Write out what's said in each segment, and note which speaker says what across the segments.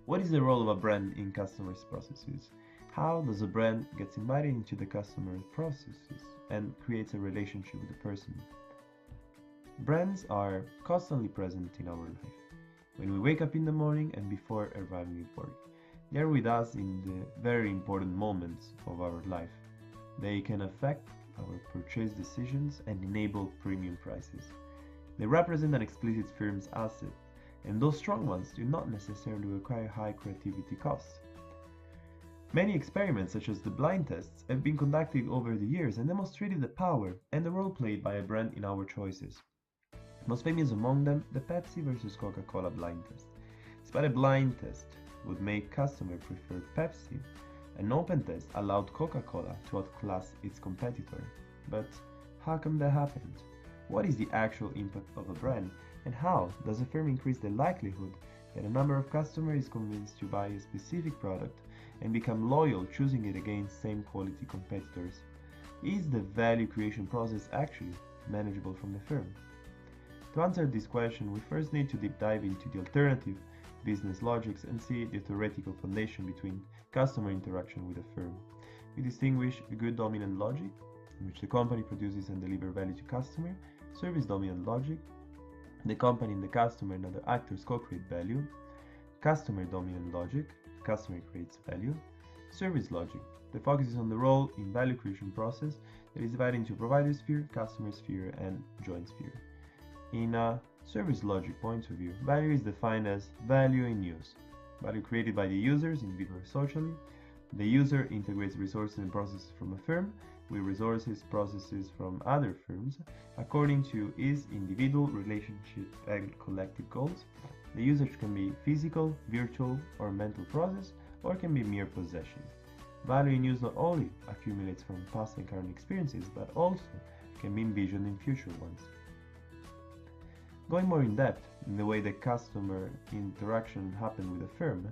Speaker 1: What is the role of a brand in customers' processes? How does a brand get invited into the customer processes and creates a relationship with the person? Brands are constantly present in our life. When we wake up in the morning and before arriving at work, they are with us in the very important moments of our life. They can affect our purchase decisions and enable premium prices. They represent an explicit firm's asset, and those strong ones do not necessarily require high creativity costs. Many experiments, such as the blind tests, have been conducted over the years and demonstrated the power and the role played by a brand in our choices. Most famous among them, the Pepsi versus Coca-Cola blind test. Despite a blind test would make customers prefer Pepsi, an open test allowed Coca-Cola to outclass its competitor. But how come that happened? What is the actual impact of a brand, and how does a firm increase the likelihood that a number of customers is convinced to buy a specific product and become loyal choosing it against same quality competitors? Is the value creation process actually manageable from the firm? To answer this question, we first need to deep dive into the alternative business logics and see the theoretical foundation between customer interaction with a firm. We distinguish a good dominant logic, in which the company produces and delivers value to customer, service dominant logic, the company and the customer and other actors co-create value, customer dominant logic, customer creates value, service logic, the focus is on the role in value creation process that is divided into provider sphere, customer sphere, and joint sphere. In a service logic point of view, value is defined as value in use, value created by the users, individually or socially. The user integrates resources and processes from a firm with resources processes from other firms according to his individual relationship and collective goals. The usage can be physical, virtual, or mental process, or can be mere possession. Value in use not only accumulates from past and current experiences, but also can be envisioned in future ones. Going more in depth in the way the customer interaction happened with a firm,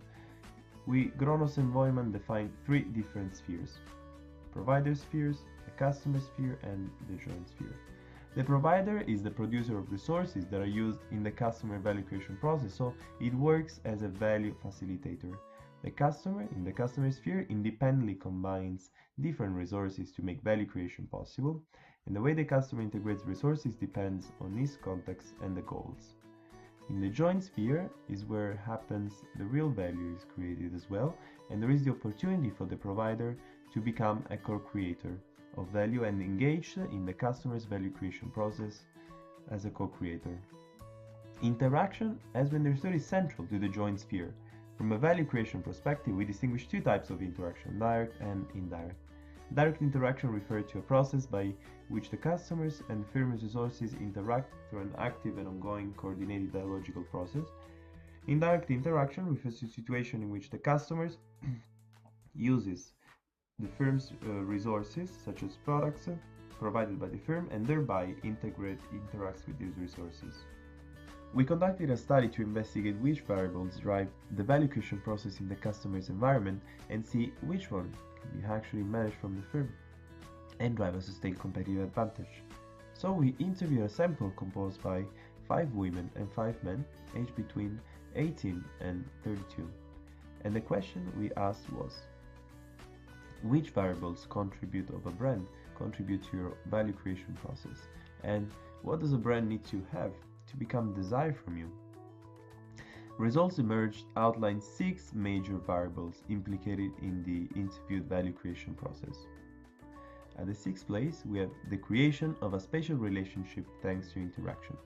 Speaker 1: Gronos and Vollmann define three different spheres: provider spheres, the customer sphere, and the joint sphere. The provider is the producer of resources that are used in the customer value creation process, so it works as a value facilitator. The customer in the customer sphere independently combines different resources to make value creation possible, and the way the customer integrates resources depends on his context and the goals. In the joint sphere is where happens the real value is created as well, and there is the opportunity for the provider to become a co-creator of value and engage in the customer's value creation process as a co-creator. Interaction has been understood is central to the joint sphere. From a value creation perspective, we distinguish two types of interaction, direct and indirect. Direct interaction refers to a process by which the customers and firm's resources interact through an active and ongoing coordinated dialogical process. Indirect interaction refers to a situation in which the customers uses the firm's resources, such as products provided by the firm, and thereby interacts with these resources. We conducted a study to investigate which variables drive the value creation process in the customer's environment and see which one can be actually managed from the firm and drive a sustained competitive advantage. So we interviewed a sample composed by 5 women and 5 men aged between 18 and 32. And the question we asked was, which variables contribute to your value creation process, and what does a brand need to have to become desired from you? Results emerged outline 6 major variables implicated in the interviewed value creation process. At the 6th place, we have the creation of a special relationship thanks to interaction.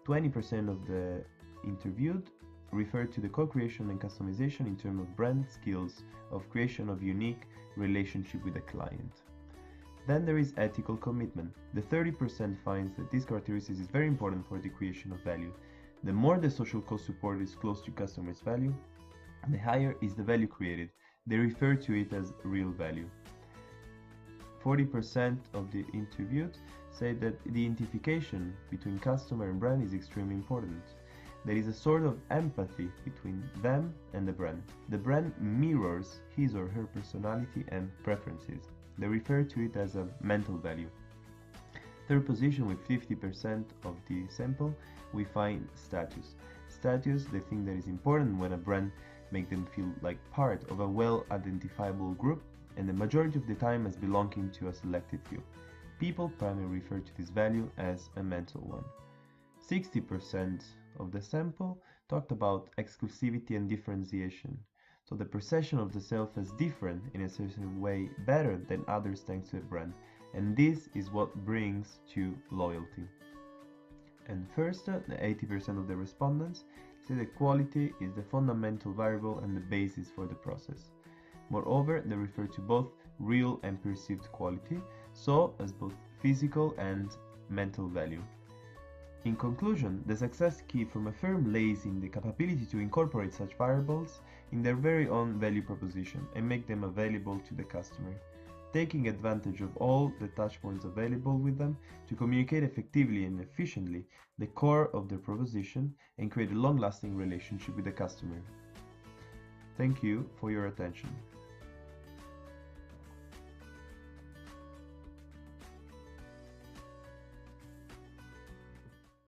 Speaker 1: 20% of the interviewed referred to the co-creation and customization in terms of brand skills of creation of unique relationship with the client. Then there is ethical commitment. The 30% finds that this characteristic is very important for the creation of value. The more the social cost support is close to customers' value, the higher is the value created. They refer to it as real value. 40% of the interviewed say that the identification between customer and brand is extremely important. There is a sort of empathy between them and the brand. The brand mirrors his or her personality and preferences. They refer to it as a mental value. Third position, with 50% of the sample, we find status. Status, the thing that is important when a brand make them feel like part of a well-identifiable group, and the majority of the time as belonging to a selected few. People primarily refer to this value as a mental one. 60% of the sample talked about exclusivity and differentiation. So the perception of the self as different in a certain way better than others thanks to a brand. And this is what brings to loyalty. And first, the 80% of the respondents say that quality is the fundamental variable and the basis for the process. Moreover, they refer to both real and perceived quality, so as both physical and mental value. In conclusion, the success key from a firm lays in the capability to incorporate such variables in their very own value proposition and make them available to the customer, taking advantage of all the touchpoints available with them to communicate effectively and efficiently the core of their proposition and create a long-lasting relationship with the customer. Thank you for your attention.